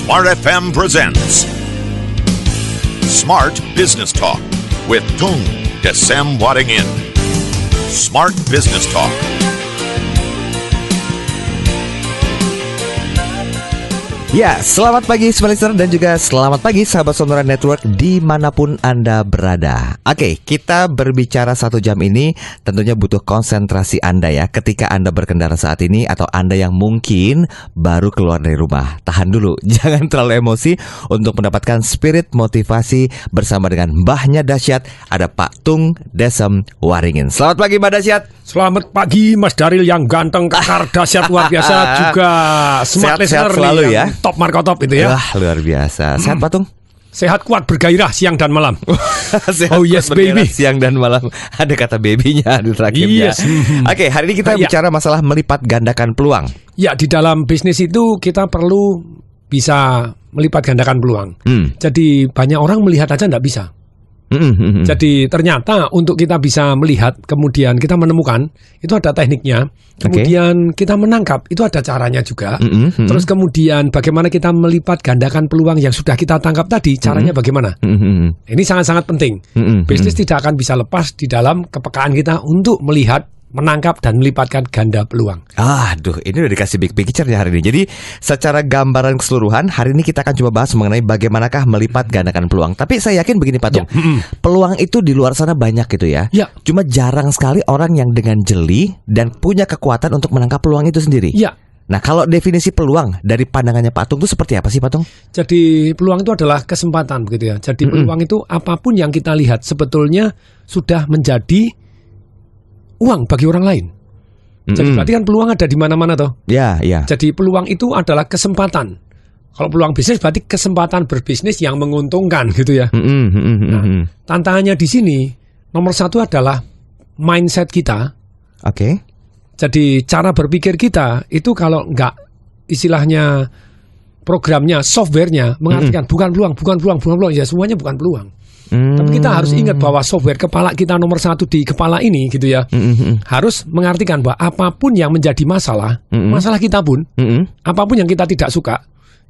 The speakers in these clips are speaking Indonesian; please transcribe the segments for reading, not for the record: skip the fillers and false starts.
Smart FM presents Smart Business Talk with Tung Desem Waddingin. Smart Business Talk. Ya, selamat pagi Smart Listener dan juga selamat pagi sahabat Sonora Network dimanapun Anda berada. Oke, kita berbicara 1 jam ini tentunya butuh konsentrasi Anda ya ketika Anda berkendara saat ini atau Anda yang mungkin baru keluar dari rumah. Tahan dulu, jangan terlalu emosi untuk mendapatkan spirit motivasi bersama dengan Mbahnya Dahsyat, ada Pak Tung Desem Waddingin. Selamat pagi Mbak Dahsyat. Selamat pagi Mas Daril yang ganteng, kekar, dahsyat, luar biasa. Juga Smart Listener selalu ya. Top Marco Top itu ya. Wah, luar biasa. Sehat Pak Tung? Sehat, kuat, bergairah siang dan malam. Sehat, oh yes baby. Siang dan malam. Ada kata babynya di terakhirnya. Yes. Oke, hari ini kita bicara masalah melipat gandakan peluang. Ya, di dalam bisnis itu kita perlu bisa melipat gandakan peluang. Jadi banyak orang melihat aja nggak bisa. Jadi ternyata untuk kita bisa melihat, kemudian kita menemukan, itu ada tekniknya. Kemudian kita menangkap, itu ada caranya juga. Terus kemudian bagaimana kita melipat gandakan peluang yang sudah kita tangkap tadi, caranya bagaimana? Ini sangat-sangat penting. Bisnis tidak akan bisa lepas di dalam kepekaan kita untuk melihat, menangkap dan melipatkan ganda peluang. Aduh, ini udah dikasih big picture ya hari ini. Jadi secara gambaran keseluruhan, hari ini kita akan coba bahas mengenai bagaimanakah melipat gandakan peluang. Tapi saya yakin begini Pak Tung, peluang itu di luar sana banyak gitu ya. Cuma jarang sekali orang yang dengan jeli dan punya kekuatan untuk menangkap peluang itu sendiri. Nah, kalau definisi peluang dari pandangannya Pak Tung itu seperti apa sih Pak Tung? Jadi peluang itu adalah kesempatan begitu ya. Jadi peluang itu apapun yang kita lihat sebetulnya sudah menjadi uang bagi orang lain. Jadi berarti kan peluang ada di mana-mana toh. Ya. Jadi peluang itu adalah kesempatan. Kalau peluang bisnis berarti kesempatan berbisnis yang menguntungkan gitu ya. Nah, tantangannya di sini nomor 1 adalah mindset kita. Oke. Jadi cara berpikir kita itu kalau enggak istilahnya programnya, softwarenya mengartikan bukan peluang, ya semuanya bukan peluang. Tapi kita harus ingat bahwa software kepala kita nomor 1 di kepala ini gitu ya, harus mengartikan bahwa apapun yang menjadi masalah kita pun, apapun yang kita tidak suka,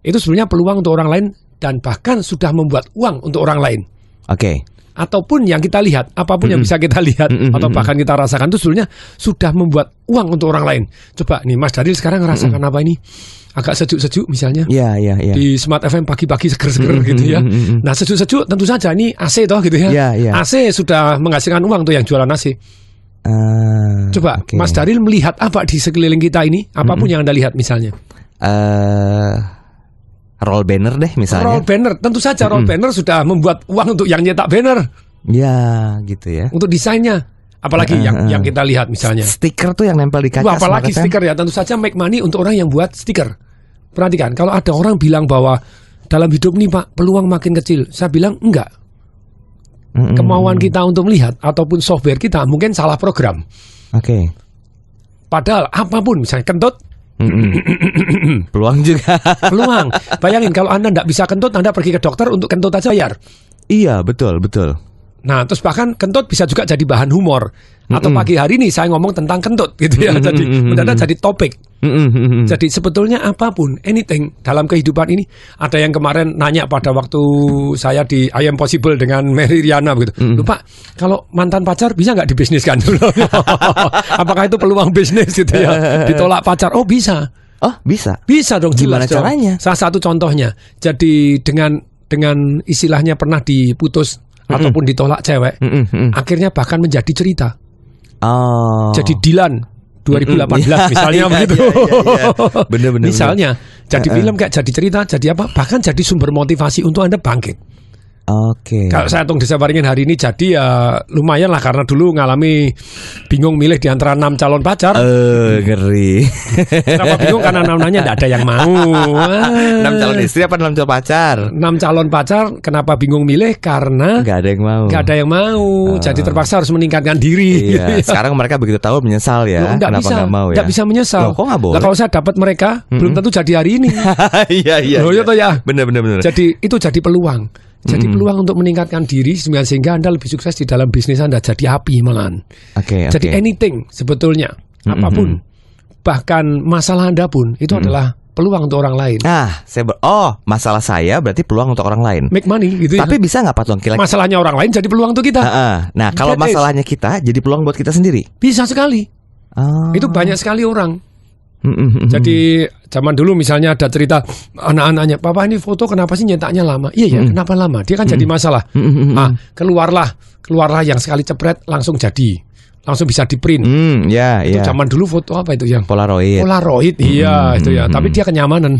itu sebenarnya peluang untuk orang lain dan bahkan sudah membuat uang untuk orang lain. Oke. Ataupun yang kita lihat, apapun yang bisa kita lihat atau bahkan kita rasakan itu sebenarnya sudah membuat uang untuk orang lain. Coba nih Mas Daril sekarang ngerasakan apa ini? Agak sejuk-sejuk misalnya. Iya. Di Smart FM pagi-pagi seger-seger gitu ya. Nah, sejuk-sejuk tentu saja ini AC toh gitu ya. AC sudah menghasilkan uang tuh yang jualan AC. Coba Mas Daril melihat apa di sekeliling kita ini? Apapun yang Anda lihat misalnya. Roll banner deh misalnya. Roll banner, tentu saja roll banner sudah membuat uang untuk yang nyetak banner. Ya, gitu ya. Untuk desainnya. Apalagi yang kita lihat misalnya. Stiker tuh yang nempel di kaca. Apalagi stiker ya, tentu saja make money untuk orang yang buat stiker. Perhatikan, kalau ada orang bilang bahwa dalam hidup nih Pak, peluang makin kecil. Saya bilang enggak. Kemauan kita untuk melihat ataupun software kita mungkin salah program. Oke. Padahal apapun, misalnya kentut, peluang juga. Peluang. Bayangin kalau Anda enggak bisa kentut, Anda pergi ke dokter untuk kentut aja bayar. Iya, betul. Nah, terus bahkan kentut bisa juga jadi bahan humor. Atau pagi hari ini saya ngomong tentang kentut gitu ya. Jadi mendadak jadi topik. Jadi sebetulnya apapun, anything dalam kehidupan ini. Ada yang kemarin nanya pada waktu saya di I Am Possible dengan Mary Riana begitu. Lupa, kalau mantan pacar bisa nggak dibisniskan? Apakah itu peluang bisnis gitu ya? Ditolak pacar, oh bisa. Oh bisa? Bisa dong, gimana caranya? Salah satu contohnya, jadi dengan istilahnya pernah diputus ataupun ditolak cewek, akhirnya bahkan menjadi cerita. Jadi Dilan 2018 misalnya begitu. Bener. Misalnya jadi film kayak jadi cerita, jadi apa? Bahkan jadi sumber motivasi untuk Anda bangkit. Oke. Kalau saya Tung Desem Waddingin hari ini jadi ya lumayan lah, karena dulu ngalami bingung milih di antara 6 calon pacar. Ngeri. Kenapa bingung? Karena 6-nya tidak ada yang mau. 6 calon istri apa 6 calon pacar? 6 calon pacar. Kenapa bingung milih? Karena nggak ada yang mau. Jadi terpaksa harus meningkatkan diri. Iya. Sekarang mereka begitu tahu menyesal ya. Kenapa nggak mau ya? Nggak bisa menyesal. Loh, kok nggak boleh? Nah, kalau saya dapat mereka belum tentu jadi hari ini. Iya. Loh, ya. Bener. Jadi itu jadi peluang. Jadi peluang untuk meningkatkan diri sehingga Anda lebih sukses di dalam bisnis Anda, jadi api malahan. Jadi anything sebetulnya, apapun, bahkan masalah Anda pun itu adalah peluang untuk orang lain. Masalah saya berarti peluang untuk orang lain. Make money gitu ya. Tapi bisa nggak Pak Tuan? Masalahnya orang lain jadi peluang untuk kita. Nah, kalau masalahnya kita jadi peluang buat kita sendiri. Bisa sekali. Itu banyak sekali orang. Jadi zaman dulu misalnya ada cerita anak-anaknya, "Papa ini foto kenapa sih nyetaknya lama?" Iya ya, kenapa lama? Dia kan jadi masalah. Keluarlah yang sekali cepret langsung jadi. Langsung bisa di-print. Itu zaman dulu foto apa itu yang Polaroid, iya itu ya. Tapi dia kenyamanan.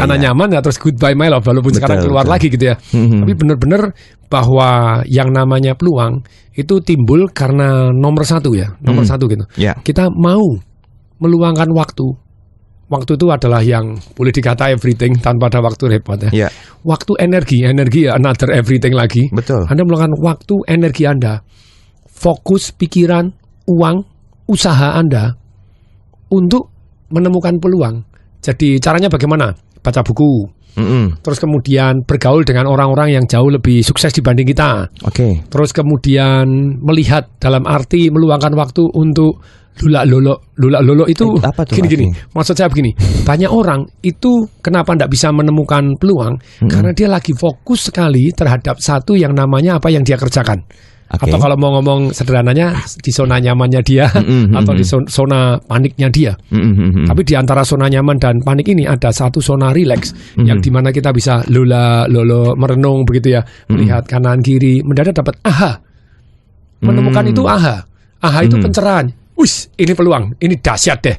Karena nyaman ya, terus goodbye my love, walaupun sekarang keluar lagi gitu ya. Tapi benar-benar bahwa yang namanya peluang itu timbul karena nomor satu gitu. Kita mau meluangkan waktu. Waktu itu adalah yang boleh dikata everything tanpa ada waktu repot ya. Waktu energi another everything lagi. Betul. Anda meluangkan waktu, energi Anda, fokus pikiran, uang, usaha Anda untuk menemukan peluang. Jadi caranya bagaimana? Baca buku. Terus kemudian bergaul dengan orang-orang yang jauh lebih sukses dibanding kita. Terus kemudian melihat dalam arti meluangkan waktu untuk lula-lolo itu gini. Maksud saya begini, banyak orang itu kenapa tidak bisa menemukan peluang karena dia lagi fokus sekali terhadap satu yang namanya apa yang dia kerjakan. Atau kalau mau ngomong sederhananya di zona nyamannya dia atau di zona paniknya dia. Tapi di antara zona nyaman dan panik ini ada satu zona relax yang dimana kita bisa lolo merenung begitu ya, melihat kanan kiri, mendadak dapat menemukan itu itu pencerahan. Ini peluang, ini dahsyat deh.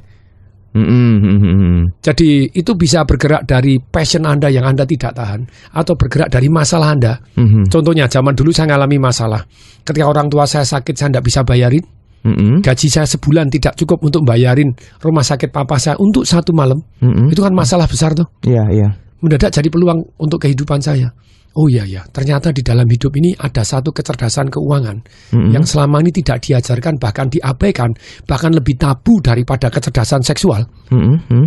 Jadi itu bisa bergerak dari passion Anda yang Anda tidak tahan, atau bergerak dari masalah Anda. Contohnya zaman dulu saya ngalami masalah. Ketika orang tua saya sakit, saya tidak bisa bayarin. Gaji saya sebulan tidak cukup untuk bayarin rumah sakit papa saya untuk 1 malam. Itu kan masalah besar tuh. Mendadak jadi peluang untuk kehidupan saya. Oh iya, ternyata di dalam hidup ini ada satu kecerdasan keuangan yang selama ini tidak diajarkan, bahkan diabaikan, bahkan lebih tabu daripada kecerdasan seksual.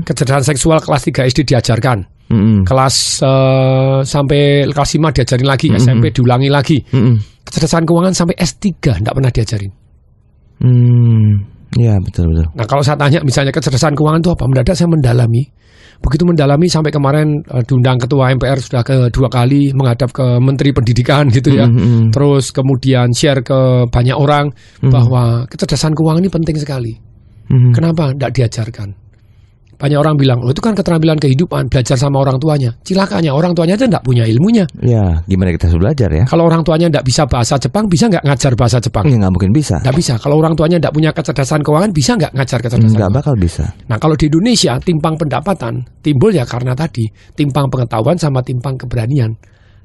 Kecerdasan seksual kelas 3 SD diajarkan, kelas sampai kelas 5 diajarin lagi, SMP diulangi lagi. Kecerdasan keuangan sampai S3 tidak pernah diajarin. Ya betul. Nah kalau saya tanya misalnya kecerdasan keuangan itu apa, mendadak saya mendalami. Begitu mendalami sampai kemarin diundang ketua MPR sudah kedua kali menghadap ke Menteri Pendidikan gitu ya. Terus kemudian share ke banyak orang bahwa kecerdasan keuangan ini penting sekali. Kenapa tidak diajarkan? Banyak orang bilang, itu kan keterampilan kehidupan, belajar sama orang tuanya. Cilakanya orang tuanya aja tidak punya ilmunya. Ya, gimana kita harus belajar ya? Kalau orang tuanya tidak bisa bahasa Jepang, bisa nggak ngajar bahasa Jepang? Ya nggak mungkin bisa. Nggak bisa. Kalau orang tuanya tidak punya kecerdasan keuangan, bisa nggak ngajar kecerdasan? Nggak bakal bisa. Nah kalau di Indonesia timpang pendapatan timbul ya karena tadi timpang pengetahuan sama timpang keberanian.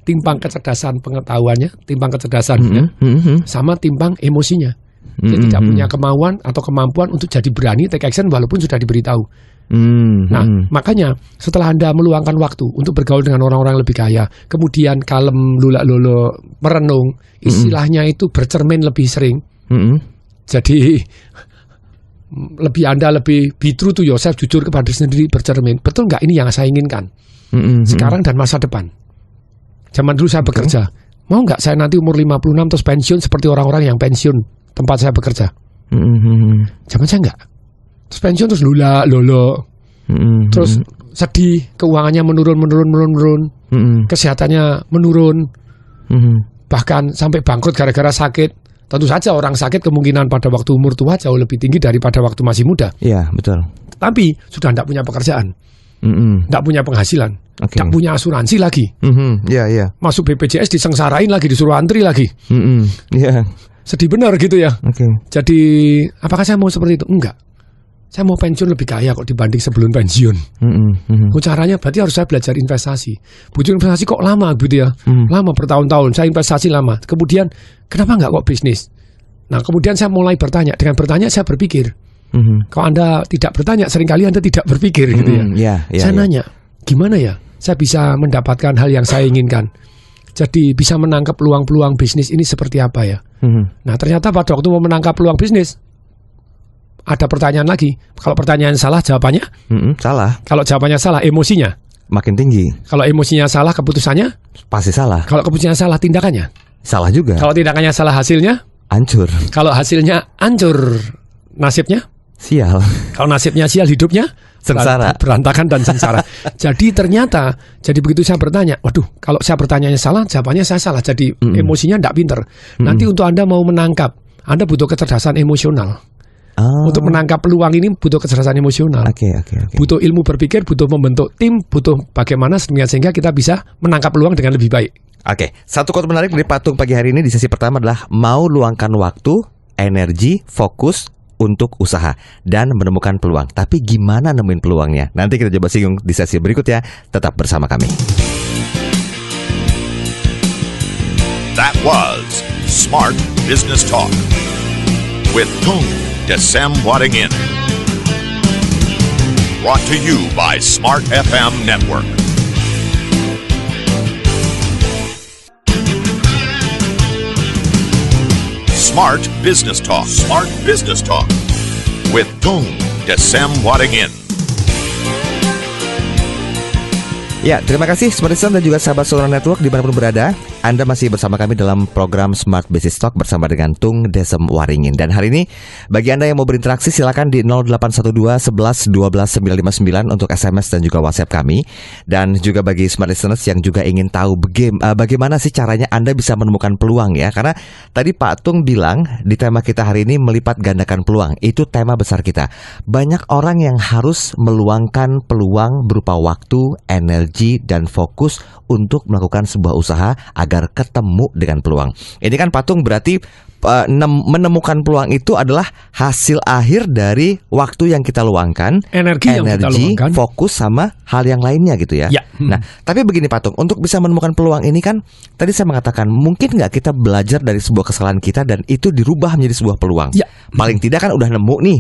Timpang kecerdasan pengetahuannya, timpang kecerdasannya, sama timpang emosinya. Dia tidak punya kemauan atau kemampuan untuk jadi berani take action walaupun sudah diberitahu. Nah, makanya setelah Anda meluangkan waktu untuk bergaul dengan orang-orang lebih kaya, kemudian kalem, lula-lolo, merenung, istilahnya itu bercermin lebih sering. Jadi Anda lebih be true to yourself, jujur kepada diri sendiri, bercermin. Betul nggak ini yang saya inginkan sekarang dan masa depan? Zaman dulu saya bekerja, mau nggak saya nanti umur 56 terus pensiun seperti orang-orang yang pensiun tempat saya bekerja? Zaman saya nggak. Terus pensiun terus lolo, terus sedih, keuangannya menurun, kesehatannya menurun, bahkan sampai bangkrut gara-gara sakit. Tentu saja orang sakit kemungkinan pada waktu umur tua jauh lebih tinggi daripada waktu masih muda. Iya, betul. Tapi sudah tidak punya pekerjaan, tidak punya penghasilan, tidak punya asuransi lagi. Masuk BPJS disengsarain lagi, disuruh antri lagi. Sedih benar gitu ya. Jadi apakah saya mau seperti itu? Enggak. Saya mau pensiun lebih kaya kok dibanding sebelum pensiun. Caranya berarti harus saya belajar investasi. Butuh investasi kok lama gitu ya. Lama bertahun-tahun saya investasi lama. Kemudian kenapa enggak kok bisnis? Nah kemudian saya mulai bertanya. Dengan bertanya saya berpikir. Kalau Anda tidak bertanya seringkali Anda tidak berpikir gitu ya. Saya nanya gimana ya saya bisa mendapatkan hal yang saya inginkan. Jadi bisa menangkap peluang-peluang bisnis ini seperti apa ya. Nah ternyata pada waktu mau menangkap peluang bisnis ada pertanyaan lagi. Kalau pertanyaan salah, jawabannya salah. Kalau jawabannya salah, emosinya makin tinggi. Kalau emosinya salah, keputusannya pasti salah. Kalau keputusannya salah, tindakannya salah juga. Kalau tindakannya salah, hasilnya hancur. Kalau hasilnya hancur, nasibnya sial. Kalau nasibnya sial, hidupnya sengsara, berantakan dan sengsara. Jadi ternyata, jadi begitu saya bertanya, waduh, kalau saya bertanyanya salah, jawabannya saya salah. Jadi emosinya tidak pinter. Nanti untuk Anda mau menangkap, Anda butuh kecerdasan emosional. Untuk menangkap peluang ini butuh kecerdasan emosional. Butuh ilmu berpikir, butuh membentuk tim, butuh bagaimana sehingga kita bisa menangkap peluang dengan lebih baik. Satu quote menarik dari Patung pagi hari ini di sesi pertama adalah mau luangkan waktu, energi, fokus untuk usaha dan menemukan peluang. Tapi gimana nemuin peluangnya? Nanti kita coba singgung di sesi berikutnya. Tetap bersama kami. That was Smart Business Talk with Tung Desem Waddingin. Brought to you by Smart FM Network. Smart Business Talk. Smart Business Talk with Tung Desem Waddingin. Ya, terima kasih Smart Listener dan juga sahabat Sonora Network dimanapun berada. Anda masih bersama kami dalam program Smart Business Talk bersama dengan Tung Desem Waddingin. Dan hari ini, bagi Anda yang mau berinteraksi, silakan di 0812 11 12 959 untuk SMS dan juga WhatsApp kami. Dan juga bagi Smart Listeners yang juga ingin tahu bagaimana sih caranya Anda bisa menemukan peluang ya. Karena tadi Pak Tung bilang di tema kita hari ini melipat gandakan peluang. Itu tema besar kita. Banyak orang yang harus meluangkan peluang berupa waktu, energi, dan fokus untuk melakukan sebuah usaha agar ketemu dengan peluang. Ini kan Patung berarti menemukan peluang itu adalah hasil akhir dari waktu yang kita luangkan, energi yang kita luangkan, fokus sama hal yang lainnya gitu ya. Nah, tapi begini Patung, untuk bisa menemukan peluang ini kan tadi saya mengatakan mungkin nggak kita belajar dari sebuah kesalahan kita dan itu dirubah menjadi sebuah peluang. Paling tidak kan udah nemu nih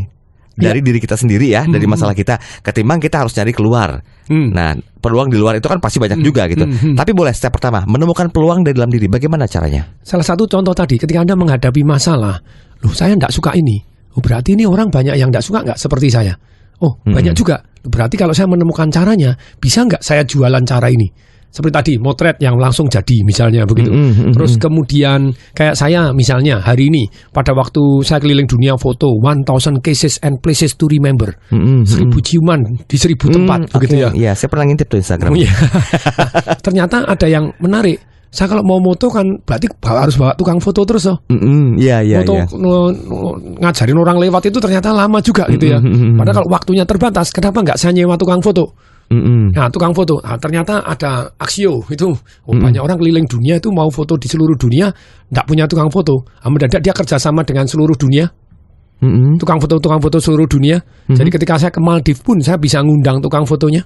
dari diri kita sendiri ya, dari masalah kita, ketimbang kita harus cari keluar. Nah, peluang di luar itu kan pasti banyak juga gitu. Tapi boleh step pertama, menemukan peluang dari dalam diri. Bagaimana caranya? Salah satu contoh tadi, ketika Anda menghadapi masalah, loh saya tidak suka ini. Oh berarti ini orang banyak yang tidak suka nggak seperti saya. Oh banyak juga. Berarti kalau saya menemukan caranya, bisa nggak saya jualan cara ini? Seperti tadi, motret yang langsung jadi misalnya begitu. Terus kemudian kayak saya misalnya hari ini pada waktu saya keliling dunia foto 1000 cases and places to remember. 1000 ciuman di 1000 tempat begitu ya. Iya, saya pernah ngintip tuh Instagram. Ternyata ada yang menarik. Saya kalau mau moto kan berarti harus bawa tukang foto terus foto ngajarin orang lewat itu ternyata lama juga gitu ya. Padahal kalau waktunya terbatas, kenapa nggak saya nyewa tukang foto? Nah, tukang foto, ternyata ada Axio itu. Banyak orang keliling dunia itu mau foto di seluruh dunia, tidak punya tukang foto. Mendadak dia kerjasama dengan seluruh dunia, tukang foto seluruh dunia. Jadi ketika saya ke Maldives pun saya bisa ngundang tukang fotonya.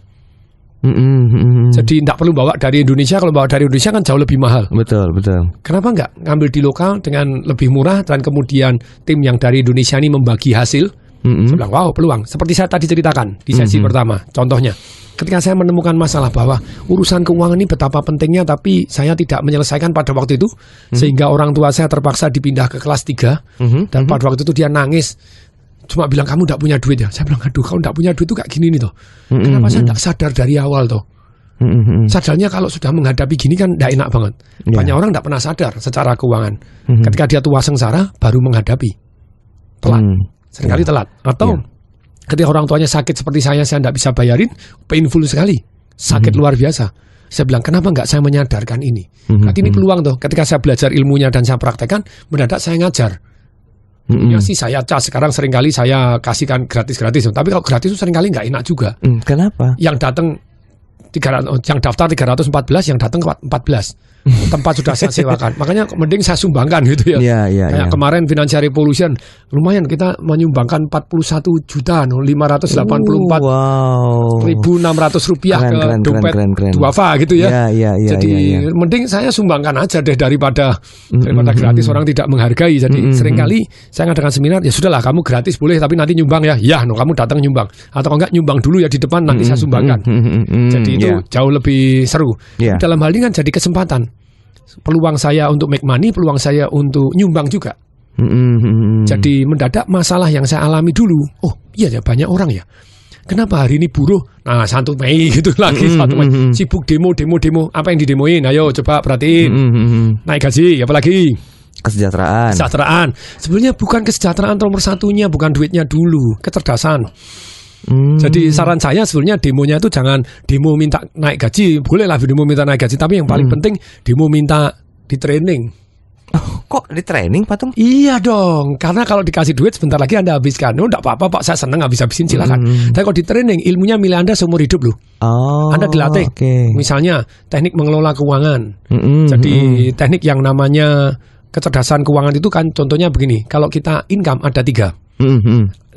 Jadi tidak perlu bawa dari Indonesia. Kalau bawa dari Indonesia kan jauh lebih mahal. Betul. Kenapa nggak ngambil di lokal dengan lebih murah dan kemudian tim yang dari Indonesia ini membagi hasil? Saya bilang, wow, peluang. Seperti saya tadi ceritakan di sesi pertama, contohnya. Ketika saya menemukan masalah bahwa urusan keuangan ini betapa pentingnya, tapi saya tidak menyelesaikan pada waktu itu, sehingga orang tua saya terpaksa dipindah ke kelas 3, dan pada waktu itu dia nangis, cuma bilang kamu tidak punya duit ya. Saya bilang, aduh, kamu tidak punya duit itu kayak gini nih toh. Kenapa saya tidak sadar dari awal toh? Sadarnya kalau sudah menghadapi gini kan tidak enak banget. Banyak orang tidak pernah sadar secara keuangan. Ketika dia tua sengsara, baru menghadapi. Telat. Seringkali telat. Atau ketika orang tuanya sakit seperti saya tidak bisa bayarin, painful sekali, sakit luar biasa. Saya bilang, kenapa nggak saya menyadarkan ini? Berarti ini peluang tuh. Ketika saya belajar ilmunya dan saya praktekkan, mendadak saya ngajar. Ya sih saya cas, sekarang seringkali saya kasihkan gratis-gratis. Tapi kalau gratis itu seringkali nggak enak juga. Kenapa? Yang datang 300, yang daftar 314, yang datang 14. Tempat sudah saya sewakan. Makanya mending saya sumbangkan gitu ya. Kayak kemarin Financial Revolution, lumayan kita menyumbangkan 41.584.600 rupiah ke dompet duafa gitu ya. Jadi mending saya sumbangkan aja deh daripada gratis, orang tidak menghargai. Jadi seringkali saya ngadakan seminar, ya sudahlah kamu gratis boleh, tapi nanti nyumbang ya. Ya, kamu datang nyumbang. Atau enggak nyumbang dulu ya di depan, nanti saya sumbangkan. Jadi itu jauh lebih seru. Dalam hal ini kan jadi kesempatan. Peluang saya untuk make money, peluang saya untuk nyumbang juga. Jadi mendadak masalah yang saya alami dulu, oh iya ya banyak orang ya, kenapa hari ini buruh? Nah 1 Mei gitu lagi, 1 Mei sibuk demo, apa yang didemoin? Ayo coba perhatiin. Naik gaji, apalagi? Kesejahteraan. Sebenarnya bukan kesejahteraan nomor satunya, bukan duitnya dulu, kecerdasan. Jadi saran saya sebenarnya demonya itu jangan demo minta naik gaji, bolehlah demo minta naik gaji, tapi yang paling penting demo minta di training. Oh, kok di training Pak Tung? Iya dong, karena kalau dikasih duit sebentar lagi Anda habiskan. Oh, enggak apa-apa Pak, saya senang habis-habisin silakan. Tapi kalau di training, ilmunya milih Anda seumur hidup loh. Oh, Anda dilatih. Misalnya teknik mengelola keuangan. Jadi teknik yang namanya kecerdasan keuangan itu kan contohnya begini. Kalau kita income ada 3.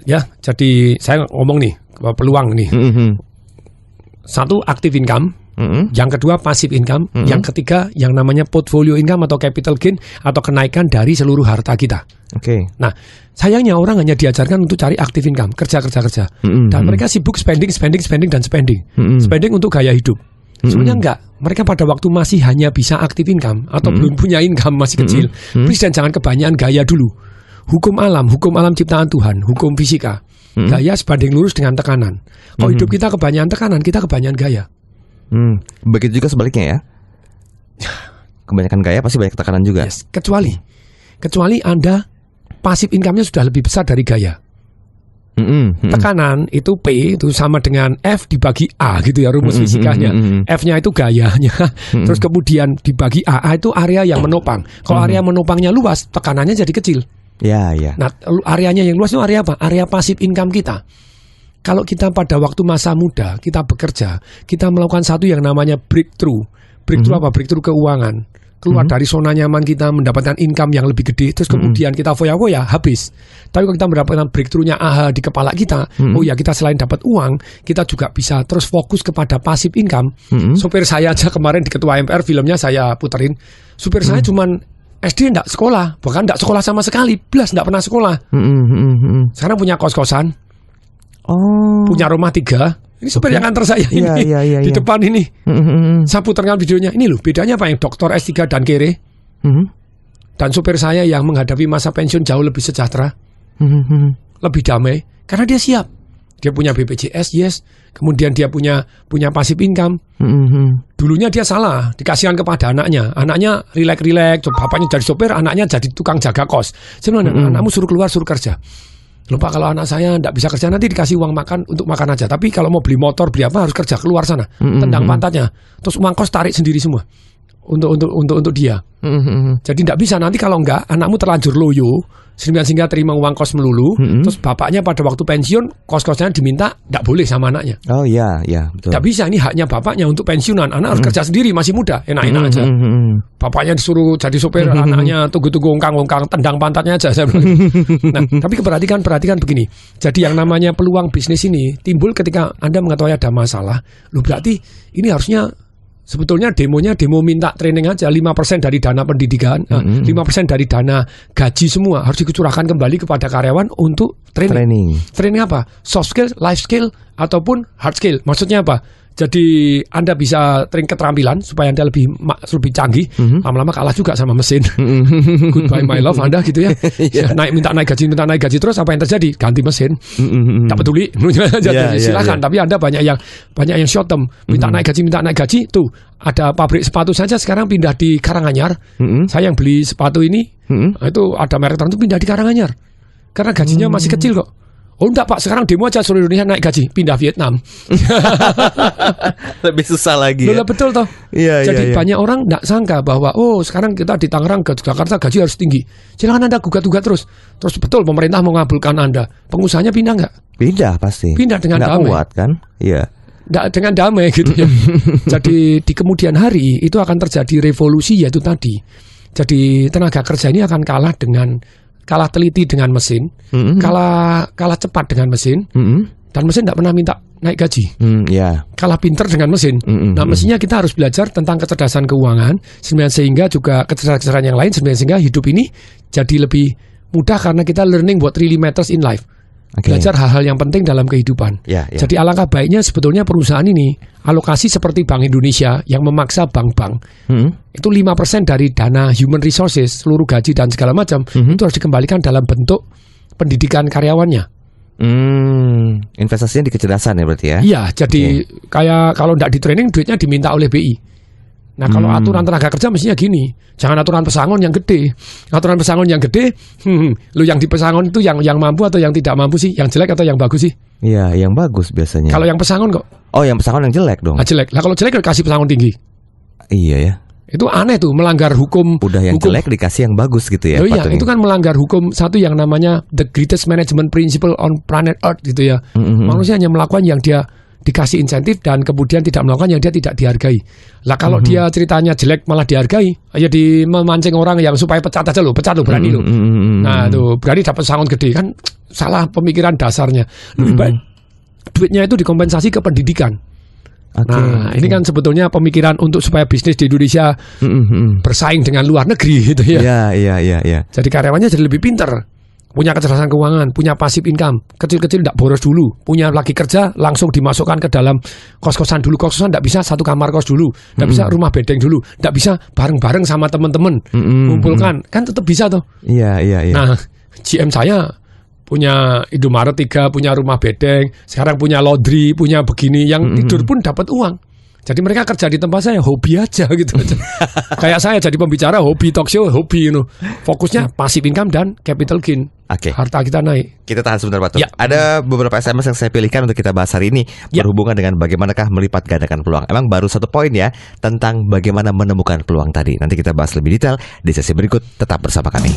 Ya, jadi saya ngomong nih peluang nih. 1 active income. Yang kedua passive income, yang ketiga yang namanya portfolio income atau capital gain atau kenaikan dari seluruh harta kita. Nah, sayangnya orang hanya diajarkan untuk cari active income, kerja. Dan mereka sibuk spending. Spending untuk gaya hidup. Sebenarnya enggak. Mereka pada waktu masih hanya bisa active income atau belum punya income masih kecil. Please dan jangan kebanyakan gaya dulu. Hukum alam ciptaan Tuhan, hukum fisika. Gaya sebanding lurus dengan tekanan. Kalau hidup kita kebanyakan tekanan, kita kebanyakan gaya. Begitu juga sebaliknya ya. Kebanyakan gaya pasti banyak tekanan juga. Yes, kecuali Anda pasif income-nya sudah lebih besar dari gaya. Tekanan itu P itu sama dengan F dibagi A gitu ya rumus fisikanya. F-nya itu gayanya. Terus kemudian dibagi A itu area yang menopang. Kalau area menopangnya luas, tekanannya jadi kecil. Ya. Nah, areanya yang luas itu area apa? Area pasif income kita. Kalau kita pada waktu masa muda, kita bekerja, kita melakukan satu yang namanya breakthrough. Breakthrough apa? Breakthrough keuangan. Keluar dari zona nyaman kita, mendapatkan income yang lebih gede, terus kemudian kita foya-foya, habis. Tapi kalau kita mendapatkan breakthrough-nya aha di kepala kita, oh ya kita selain dapat uang, kita juga bisa terus fokus kepada passive income. Supir saya aja kemarin di Ketua MPR filmnya saya puterin, supir saya cuman SD enggak sekolah, bahkan enggak sekolah sama sekali, belas enggak pernah sekolah. Sekarang punya kos-kosan. Punya rumah 3. Ini supir yang antar saya ini di depan ini. Saya putarkan videonya. Ini loh bedanya apa yang doktor S3 dan kere. Dan supir saya yang menghadapi masa pensiun jauh lebih sejahtera, lebih damai karena dia siap. Dia punya BPJS, yes. Kemudian dia punya passive income. Dulunya dia salah, dikasihkan kepada anaknya. Anaknya rileks, bapaknya jadi supir, anaknya jadi tukang jaga kos. Sebenarnya anakmu suruh keluar, suruh kerja. Lupa kalau anak saya tidak bisa kerja nanti dikasih uang makan untuk makan aja. Tapi kalau mau beli motor beli apa harus kerja keluar sana, tendang pantatnya. Terus uang kos tarik sendiri semua untuk dia. Jadi tidak bisa nanti kalau enggak anakmu terlanjur loyo sehingga terima uang kos melulu. Terus bapaknya pada waktu pensiun kos-kosnya diminta tidak boleh sama anaknya. Oh iya betul. Tidak bisa, ini haknya bapaknya untuk pensiunan. Anak harus kerja sendiri masih muda, enak-enak aja. Bapaknya disuruh jadi sopir, anaknya tunggu-tunggu ongkang-ongkang tendang pantatnya aja. Nah, tapi perhatikan begini. Jadi yang namanya peluang bisnis ini timbul ketika Anda mengetahui ada masalah. Loh berarti ini harusnya sebetulnya demo minta training aja 5% dari dana pendidikan, 5% dari dana gaji semua harus dicurahkan kembali kepada karyawan untuk training. Training apa? Soft skill, life skill ataupun hard skill. Maksudnya apa? Jadi Anda bisa training keterampilan supaya Anda lebih canggih. Lama-lama kalah juga sama mesin. Goodbye my love Anda gitu ya. Minta naik gaji terus apa yang terjadi? Ganti mesin. Tak peduli. Silakan. Tapi Anda banyak yang short term. Minta naik gaji. Tuh ada pabrik sepatu saja sekarang pindah di Karanganyar. Saya yang beli sepatu ini itu ada merek tertentu pindah di Karanganyar karena gajinya masih kecil kok. Oh enggak Pak, sekarang demo aja seluruh Indonesia naik gaji, pindah Vietnam. Lebih susah lagi ya? Betul toh. Jadi banyak orang enggak sangka bahwa sekarang kita di Tangerang ke Jakarta gaji harus tinggi. Silakan Anda gugat terus. Terus betul pemerintah mau mengabulkan Anda. Pengusahanya pindah enggak? Pindah pasti. Pindah dengan nggak damai. Kuat kan? Iya. Enggak dengan damai gitu ya. Jadi di kemudian hari itu akan terjadi revolusi yaitu tadi. Jadi tenaga kerja ini akan kalah teliti dengan mesin, kalah cepat dengan mesin, dan mesin tidak pernah minta naik gaji. Kalah pinter dengan mesin. Nah, mestinya kita harus belajar tentang kecerdasan keuangan, sehingga juga kecerdasan yang lain, sehingga hidup ini jadi lebih mudah karena kita learning what really matters in life. Belajar hal-hal yang penting dalam kehidupan. Jadi alangkah baiknya sebetulnya perusahaan ini alokasi seperti Bank Indonesia yang memaksa bank-bank itu 5% dari dana human resources, seluruh gaji dan segala macam itu harus dikembalikan dalam bentuk pendidikan karyawannya. Investasinya di kecerdasan ya berarti ya? Iya, jadi kayak kalau tidak di training duitnya diminta oleh BI. Nah kalau aturan tenaga kerja mestinya gini, jangan aturan pesangon yang gede. Aturan pesangon yang gede, lu yang di pesangon itu yang mampu atau yang tidak mampu sih? Yang jelek atau yang bagus sih? Iya, yang bagus biasanya. Kalau yang pesangon kok? Oh, yang pesangon yang jelek dong. Jelek. Lah kalau jelek kasih pesangon tinggi. Iya ya. Itu aneh tuh, melanggar hukum. Udah yang jelek dikasih yang bagus gitu ya. Iya, itu kan melanggar hukum satu yang namanya the greatest management principle on planet Earth gitu ya. Manusia hanya melakukan yang dia dikasih insentif dan kemudian tidak melakukan yang dia tidak dihargai. Lah kalau dia ceritanya jelek malah dihargai, ya memancing orang yang supaya pecat aja lo, berani lo. Nah tuh berani dapat pesangon gede kan, salah pemikiran dasarnya. Lebih baik duitnya itu dikompensasi ke pendidikan. Ini kan sebetulnya pemikiran untuk supaya bisnis di Indonesia bersaing dengan luar negeri gitu ya. Iya. Jadi karyawannya jadi lebih pinter. Punya kecerdasan keuangan, punya passive income, kecil-kecil tidak boros dulu, punya lagi kerja langsung dimasukkan ke dalam kos-kosan dulu, kos-kosan tidak bisa satu kamar kos dulu, tidak bisa rumah bedeng dulu, tidak bisa bareng-bareng sama teman-teman, kumpulkan, kan tetap bisa tuh. Iya. Nah, GM saya punya Indomaret 3, punya rumah bedeng, sekarang punya laundry, punya begini, yang tidur pun dapat uang. Jadi mereka kerja di tempat saya hobi aja gitu aja. Kayak saya jadi pembicara hobi, talk show hobi, fokusnya passive income dan capital gain. Harta kita naik. Kita tahan sebentar Pak Tung. Ada beberapa SMS yang saya pilihkan untuk kita bahas hari ini berhubungan dengan bagaimanakah melipat gandakan peluang. Emang baru satu poin ya tentang bagaimana menemukan peluang tadi. Nanti kita bahas lebih detail di sesi berikut. Tetap bersama kami.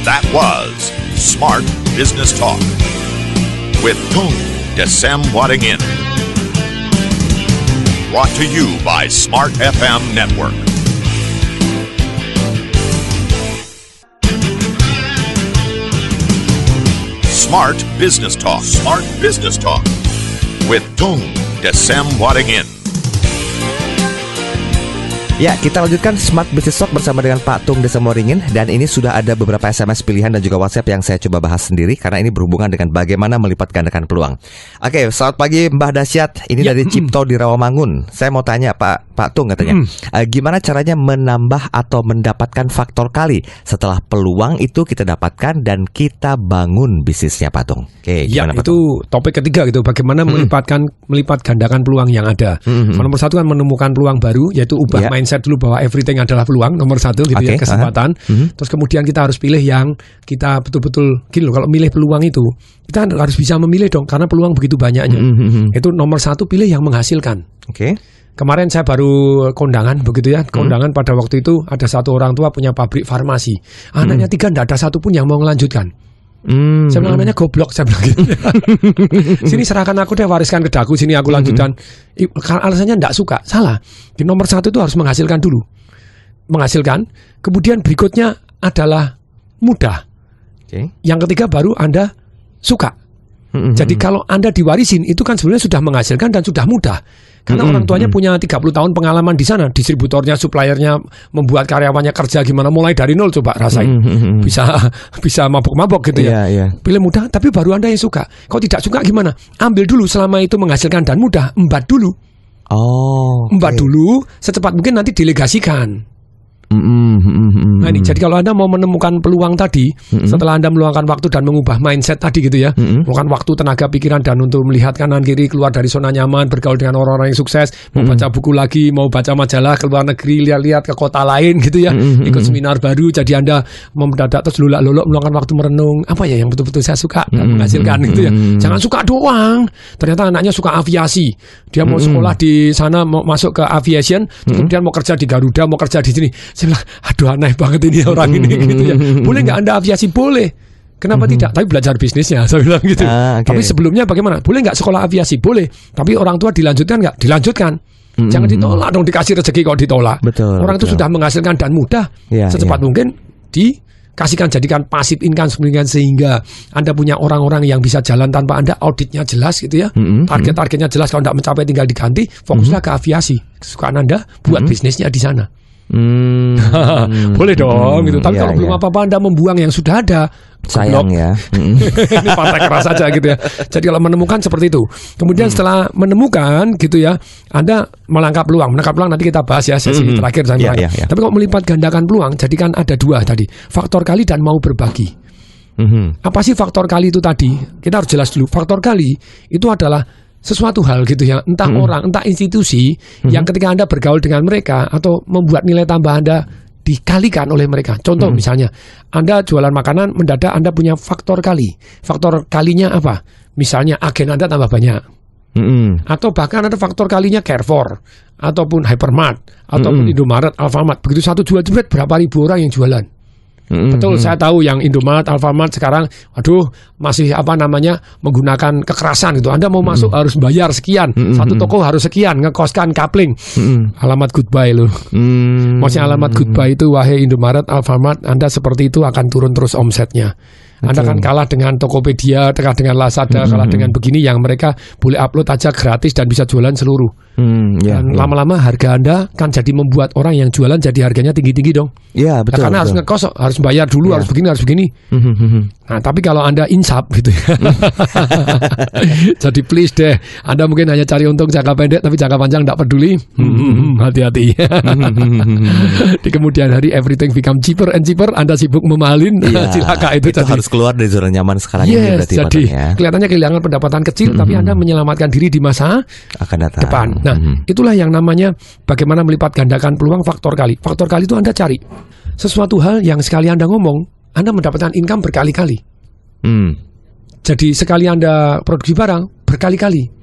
That was Smart Business Talk with Tung Desem Wadingin. Brought to you by Smart FM Network. Smart Business Talk. Smart Business Talk with Tung Desem Wadingin. Ya, kita lanjutkan Smart Business Talk bersama dengan Pak Tung Desem Wadingin. Dan ini sudah ada beberapa SMS pilihan dan juga WhatsApp yang saya coba bahas sendiri karena ini berhubungan dengan bagaimana melipat gandakan peluang. Oke, selamat pagi Mbah Dasyat. Ini dari Cipto di Rawamangun. Saya mau tanya Pak Tung katanya, gimana caranya menambah atau mendapatkan faktor kali setelah peluang itu kita dapatkan dan kita bangun bisnisnya Pak Tung? Oke, gimana Pak itu Tung? topik ketiga gitu, bagaimana melipat gandakan peluang yang ada. Nomor satu kan menemukan peluang baru, yaitu ubah mindset dulu bahwa everything adalah peluang, nomor satu gitu ya, kesempatan. Terus kemudian kita harus pilih yang kita betul-betul gini loh, kalau milih peluang itu kita harus bisa memilih dong, karena peluang begitu banyaknya. Itu nomor satu, pilih yang menghasilkan. Kemarin saya baru kondangan begitu ya, kondangan pada waktu itu ada satu orang tua punya pabrik farmasi, anaknya 3 tidak ada satupun yang mau melanjutkan. Saya bilang anaknya goblok, saya bilang gitu. Sini serahkan aku deh, wariskan ke daku, sini aku lanjutkan. Alasannya tidak suka, salah. Di nomor satu itu harus menghasilkan dulu, menghasilkan. Kemudian berikutnya adalah mudah. Yang ketiga baru Anda suka. Jadi kalau Anda diwarisin itu kan sebenarnya sudah menghasilkan dan sudah mudah. Karena orang tuanya punya 30 tahun pengalaman di sana, distributornya, suppliernya, membuat karyawannya kerja gimana, mulai dari nol, coba rasain. Bisa mabok-mabok gitu ya. Pilih mudah, tapi baru Anda yang suka. Kalau tidak suka gimana? Ambil dulu selama itu menghasilkan dan mudah, embat dulu. Embat dulu, secepat mungkin nanti delegasikan. Nah ini, jadi kalau Anda mau menemukan peluang tadi, setelah Anda meluangkan waktu dan mengubah mindset tadi gitu ya, meluangkan waktu, tenaga, pikiran, dan untuk melihat kanan kiri, keluar dari zona nyaman, bergaul dengan orang-orang yang sukses, mau baca buku lagi, mau baca majalah ke luar negeri, lihat-lihat ke kota lain gitu ya, ikut seminar baru, jadi Anda mendadak terus lolok meluangkan waktu merenung, apa ya yang betul-betul saya suka dan menghasilkan gitu ya. Jangan suka doang. Ternyata anaknya suka aviasi, dia mau sekolah di sana, mau masuk ke aviation, kemudian mau kerja di Garuda, mau kerja di sini. Saya bilang, aduh aneh banget ini orang ini gitu ya. Boleh nggak Anda aviasi? Boleh. Kenapa tidak? Tapi belajar bisnisnya, saya bilang gitu. Tapi sebelumnya bagaimana? Boleh nggak sekolah aviasi? Boleh. Tapi orang tua dilanjutkan nggak? Dilanjutkan. Jangan ditolak dong, dikasih rezeki kok ditolak. Orang itu sudah menghasilkan dan mudah. Secepat mungkin dikasihkan, jadikan passive income sehingga Anda punya orang-orang yang bisa jalan tanpa Anda, auditnya jelas gitu ya. Target-targetnya jelas, kalau tidak mencapai tinggal diganti, fokuslah ke aviasi. Kesukaan Anda buat bisnisnya di sana. Boleh dong gitu. Tapi kalau belum apa-apa Anda membuang yang sudah ada, sayang ya. Ini partai keras aja gitu ya. Jadi kalau menemukan seperti itu. Kemudian setelah menemukan gitu ya, Anda melangkah peluang. Menangkap peluang nanti kita bahas ya sesi terakhir saya Tapi kalau melipat gandakan peluang, jadikan ada 2 tadi, faktor kali dan mau berbagi. Apa sih faktor kali itu tadi? Kita harus jelas dulu. Faktor kali itu adalah sesuatu hal gitu ya, entah orang, entah institusi yang ketika Anda bergaul dengan mereka atau membuat nilai tambah Anda dikalikan oleh mereka. Contoh misalnya, Anda jualan makanan, mendadak Anda punya faktor kali. Faktor kalinya apa? Misalnya agen Anda tambah banyak. Atau bahkan ada faktor kalinya Carrefour, ataupun Hypermart, ataupun Indomaret, Alfamart. Begitu satu jual jebret, berapa ribu orang yang jualan. Betul, saya tahu yang Indomaret, Alfamart sekarang, waduh, masih menggunakan kekerasan gitu. Anda mau masuk harus bayar sekian, satu toko harus sekian, ngekoskan kapling. Alamat goodbye loh. Maksudnya alamat goodbye itu, wahai Indomaret, Alfamart, Anda seperti itu akan turun terus omsetnya. Anda kan kalah dengan Tokopedia, kalah dengan Lazada, kalah dengan begini yang mereka boleh upload aja gratis dan bisa jualan seluruh. Dan lama-lama harga Anda kan jadi membuat orang yang jualan jadi harganya tinggi-tinggi dong. Iya, betul. Karena harus ngekos, harus bayar dulu, harus begini, harus begini. Nah, tapi kalau Anda insaf gitu ya. Jadi please deh, Anda mungkin hanya cari untung jangka pendek tapi jangka panjang tidak peduli. Hati-hati. Di kemudian hari everything become cheaper and cheaper, Anda sibuk memahalin, silakan itu jadi harus keluar dari zona nyaman sekarang ini berarti jadi ya. Kelihatannya kehilangan pendapatan kecil tapi Anda menyelamatkan diri di masa akan datang depan. Nah, itulah yang namanya bagaimana melipat gandakan peluang faktor kali. Faktor kali itu Anda cari sesuatu hal yang sekali Anda ngomong, Anda mendapatkan income berkali-kali. Jadi sekali Anda produksi barang berkali-kali.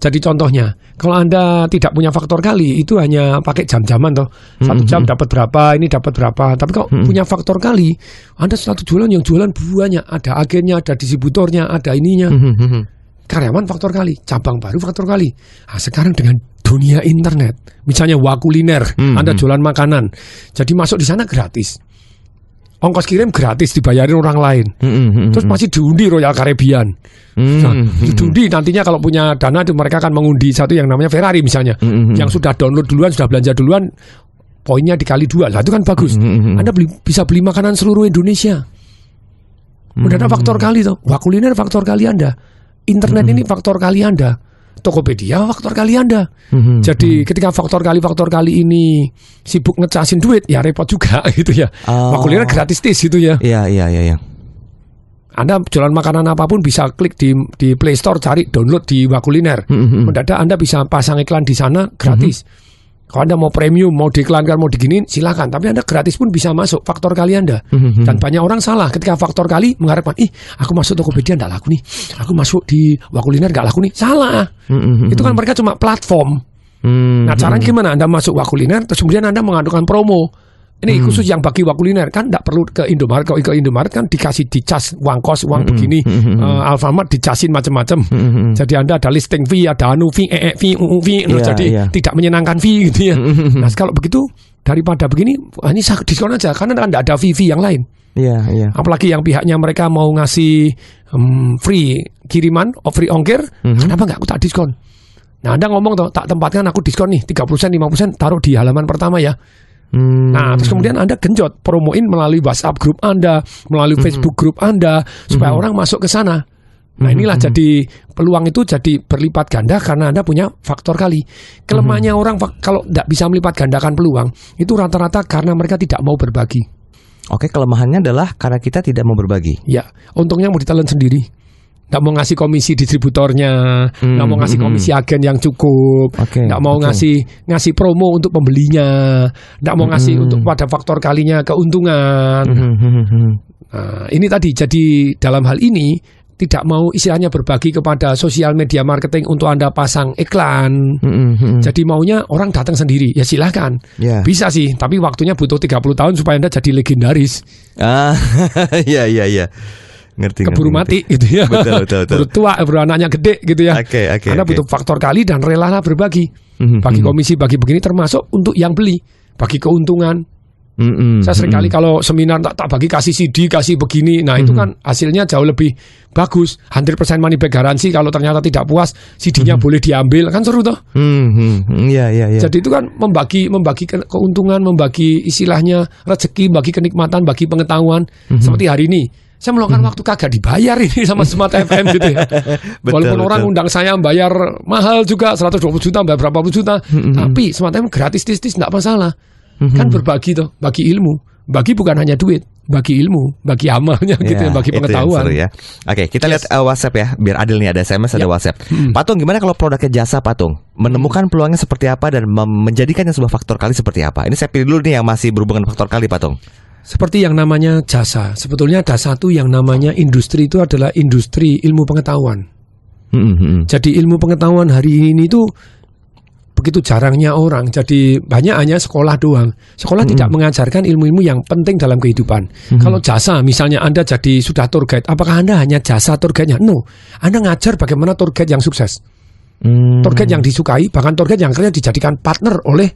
Jadi contohnya, kalau Anda tidak punya faktor kali, itu hanya pakai jam-jaman toh. 1 jam dapat berapa, ini dapat berapa. Tapi kalau punya faktor kali, Anda satu jualan yang jualan banyak. Ada agennya, ada distributornya, ada ininya. Karyawan faktor kali, cabang baru faktor kali. Nah, sekarang dengan dunia internet, misalnya Wakuliner, Anda jualan makanan. Jadi masuk di sana gratis. Ongkos kirim gratis dibayarin orang lain. Terus masih diundi Royal Caribbean. Nah, diundi nantinya kalau punya dana mereka akan mengundi satu yang namanya Ferrari misalnya. Yang sudah download duluan, sudah belanja duluan, poinnya dikali 2. Lah itu kan bagus. Anda bisa beli makanan seluruh Indonesia. Udah ada faktor kali tuh. Wakuliner faktor kali Anda. Internet ini faktor kali Anda. Tokopedia faktor kali Anda. Jadi ketika faktor kali ini sibuk ngecasin duit, ya repot juga gitu ya. Wakuliner gratis gitu ya. Iya. Anda jualan makanan apapun bisa klik di Play Store, cari download di Wakuliner. Mendadak Anda bisa pasang iklan di sana gratis. Kalau Anda mau premium, mau diiklankan, mau diginin, silakan. Tapi Anda gratis pun bisa masuk faktor kali Anda. Dan banyak orang salah ketika faktor kali mengharapkan, aku masuk Tokopedia nggak laku nih, aku masuk di Wakuliner nggak laku nih. Salah. Itu kan mereka cuma platform. Nah, caranya gimana? Anda masuk Wakuliner, terus kemudian Anda mengadukan promo. Ini khusus yang bagi Wakuliner, kan tidak perlu ke Indomaret. Kalau ke Indomaret kan dikasih dicas uang kos, uang begini. Alfamart dicasin macam-macam. Jadi Anda ada listing fee, ada fee, fee, fee. Jadi tidak menyenangkan fee gitu ya. Nah, kalau begitu daripada begini, ini diskon aja karena kan tidak ada fee yang lain. Apalagi yang pihaknya mereka mau ngasih free kiriman, free ongkir, kenapa nggak aku tak diskon? Nah, Anda ngomong toh, tak tempatkan aku diskon nih 30%, 50%, taruh di halaman pertama ya. Nah, terus kemudian Anda genjot promoin melalui WhatsApp grup Anda, melalui Facebook grup Anda, supaya orang masuk ke sana. Nah, inilah jadi peluang itu jadi berlipat ganda karena Anda punya faktor kali. Kelemahannya orang kalau tidak bisa melipat gandakan peluang, itu rata-rata karena mereka tidak mau berbagi. Oke, kelemahannya adalah karena kita tidak mau berbagi. Ya, untungnya mau ditelan sendiri. Nggak mau ngasih komisi distributornya, nggak mau ngasih komisi agen yang cukup, nggak mau ngasih promo untuk pembelinya, nggak mau ngasih untuk pada faktor kalinya keuntungan. Nah, ini tadi jadi dalam hal ini tidak mau istilahnya berbagi kepada sosial media marketing untuk Anda pasang iklan. Jadi maunya orang datang sendiri. Ya silahkan, bisa sih, tapi waktunya butuh 30 tahun supaya Anda jadi legendaris. Iya. Ngerti, keburu mati gitu ya. Betul. Keburu tua, keburu anaknya gede gitu ya. Anda butuh faktor kali dan rela berbagi. Bagi komisi, bagi begini termasuk untuk yang beli, bagi keuntungan. Saya seringkali kalau seminar tak bagi kasih CD, kasih begini. Nah, itu kan hasilnya jauh lebih bagus. 100% money back garansi. Kalau ternyata tidak puas, CD-nya boleh diambil. Kan seru toh. Iya. Jadi itu kan membagi keuntungan, membagi istilahnya rezeki, bagi kenikmatan, bagi pengetahuan. Seperti hari ini saya meluangkan waktu kagak dibayar ini sama Smart FM gitu ya. Walaupun orang undang saya bayar mahal juga 120 juta, bayar berapa puluh juta, tapi Smart FM gratis, tidak masalah. Kan berbagi toh, bagi ilmu, bagi bukan hanya duit. bagi ilmu, bagi amalnya gitu ya, bagi pengetahuan. Ya. Oke, kita lihat WhatsApp ya, biar adil nih, ada SMS, ada WhatsApp. Patung, gimana kalau produknya jasa, Patung? Menemukan peluangnya seperti apa dan menjadikannya sebuah faktor kali seperti apa? Ini saya pilih dulu nih yang masih berhubungan faktor kali, Patung. Seperti yang namanya jasa, sebetulnya ada satu yang namanya industri, itu adalah industri ilmu pengetahuan. Jadi ilmu pengetahuan hari ini itu begitu jarangnya orang, jadi banyak hanya sekolah doang. Sekolah tidak mengajarkan ilmu-ilmu yang penting dalam kehidupan. Kalau jasa, misalnya Anda jadi sudah tour guide, apakah Anda hanya jasa tour guide-nya? No, Anda ngajar bagaimana tour guide yang sukses, tour guide yang disukai, bahkan tour guide yang akhirnya dijadikan partner oleh,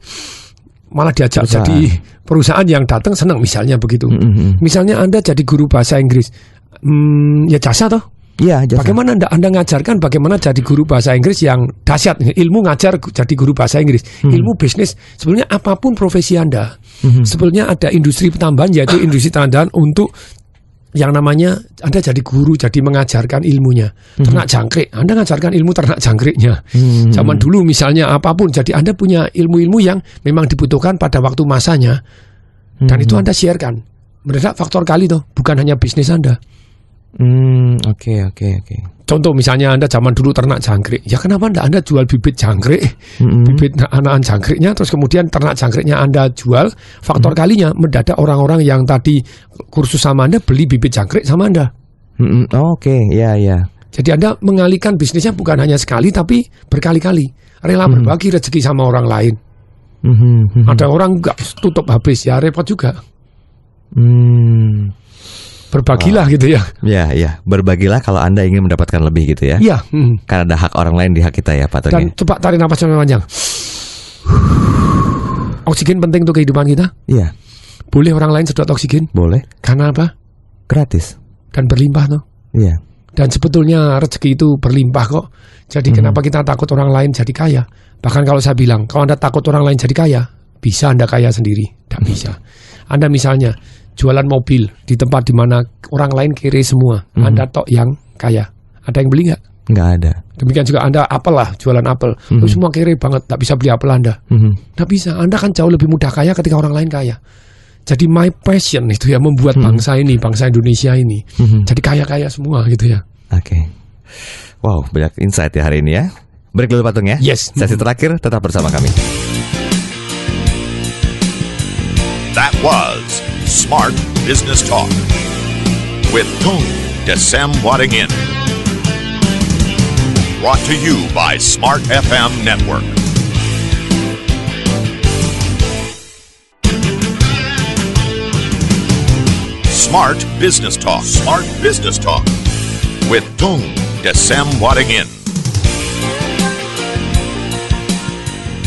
malah diajak jadi perusahaan yang datang senang, misalnya begitu. Misalnya Anda jadi guru bahasa Inggris, ya jasa toh. Iya, jasa. Bagaimana Anda ngajarkan bagaimana jadi guru bahasa Inggris yang dahsyat, ilmu ngajar jadi guru bahasa Inggris, ilmu bisnis, sebenarnya apapun profesi Anda, sebenarnya ada industri tambahan, yaitu industri tambahan untuk yang namanya Anda jadi guru, jadi mengajarkan ilmunya. Ternak jangkrik, Anda ngajarkan ilmu ternak jangkriknya. Zaman dulu misalnya apapun, jadi Anda punya ilmu-ilmu yang memang dibutuhkan pada waktu masanya, dan itu Anda sharekan. Mendadak faktor kali tuh, bukan hanya bisnis Anda. Oke. Contoh misalnya Anda zaman dulu ternak jangkrik, ya kenapa Anda jual bibit jangkrik, bibit anakan jangkriknya, terus kemudian ternak jangkriknya Anda jual, faktor kalinya mendadak orang-orang yang tadi kursus sama Anda beli bibit jangkrik sama Anda. Oke, ya. Jadi Anda mengalihkan bisnisnya bukan hanya sekali tapi berkali-kali, rela berbagi rezeki sama orang lain. Ada orang nggak tutup habis, ya repot juga. Berbagilah gitu ya. Ya, berbagilah kalau Anda ingin mendapatkan lebih gitu ya. Iya. Karena ada hak orang lain di hak kita ya, Pak. Dan coba tarik napas yang panjang. Oksigen penting untuk kehidupan kita. Iya. Boleh orang lain sedot oksigen? Boleh. Karena apa? Gratis. Dan berlimpah toh. Iya. Dan sebetulnya rezeki itu berlimpah kok. Jadi kenapa kita takut orang lain jadi kaya? Bahkan kalau saya bilang, kalau Anda takut orang lain jadi kaya, bisa Anda kaya sendiri. Tidak bisa. Anda misalnya jualan mobil di tempat di mana orang lain kere semua, Anda tok yang kaya. Ada yang beli nggak? Nggak ada. Demikian juga Anda apel lah, jualan apel. Semua kere banget, nggak bisa beli apel Anda. Nggak bisa. Anda kan jauh lebih mudah kaya ketika orang lain kaya. Jadi my passion itu ya membuat bangsa ini, bangsa Indonesia ini, jadi kaya-kaya semua gitu ya. Oke. Wow, banyak insight ya hari ini ya. Break dulu Patung ya. Yes. Sesi terakhir tetap bersama kami. That was Smart Business Talk with Tung Desem Waddingin. Brought to you by Smart FM Network. Smart Business Talk. Smart Business Talk with Tung Desem Waddingin.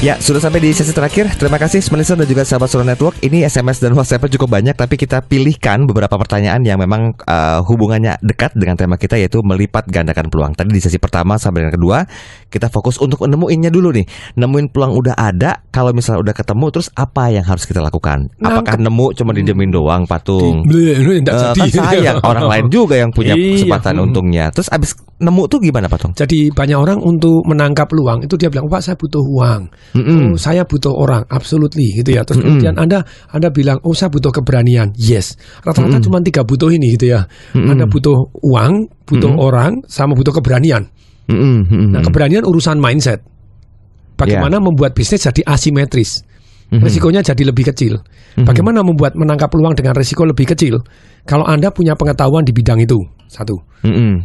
Ya, sudah sampai di sesi terakhir. Terima kasih Smelison dan juga sahabat Sonora Network. Ini SMS dan WhatsApp cukup banyak, tapi kita pilihkan beberapa pertanyaan yang memang hubungannya dekat dengan tema kita, yaitu melipat gandakan peluang. Tadi di sesi pertama sampai dengan kedua, kita fokus untuk nemuinnya dulu nih. Nemuin peluang udah ada, kalau misalnya udah ketemu, terus apa yang harus kita lakukan? Apakah nemu cuma didemin doang, Patung? Kan sayang, orang lain juga yang punya kesempatan untungnya. Terus abis nemu tuh gimana, Patung? Jadi banyak orang untuk menangkap peluang itu dia bilang, Pak saya butuh uang. Oh, saya butuh orang, absolutely gitu ya. Terus kemudian Anda bilang, oh saya butuh keberanian. Yes, rata-rata cuma 3 butuh ini gitu ya. Anda butuh uang, butuh orang, sama butuh keberanian. Nah, keberanian urusan mindset. Bagaimana membuat bisnis jadi asimetris, resikonya jadi lebih kecil. Bagaimana membuat menangkap peluang dengan resiko lebih kecil? Kalau Anda punya pengetahuan di bidang itu, satu,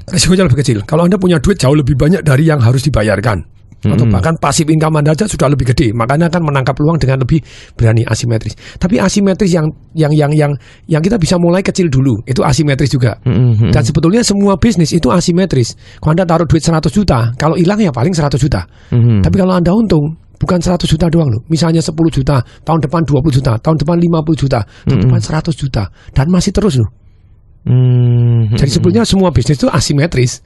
resikonya lebih kecil. Kalau Anda punya duit jauh lebih banyak dari yang harus dibayarkan, atau bahkan pasif income Anda aja sudah lebih gede, makanya akan menangkap peluang dengan lebih berani, asimetris. Tapi asimetris yang kita bisa mulai kecil dulu, itu asimetris juga. Dan sebetulnya semua bisnis itu asimetris. Kalau Anda taruh duit 100 juta, kalau hilang ya paling 100 juta. Tapi kalau Anda untung, bukan 100 juta doang loh. Misalnya 10 juta, tahun depan 20 juta, tahun depan 50 juta, tahun depan 100 juta, dan masih terus loh. Jadi sebetulnya semua bisnis itu asimetris.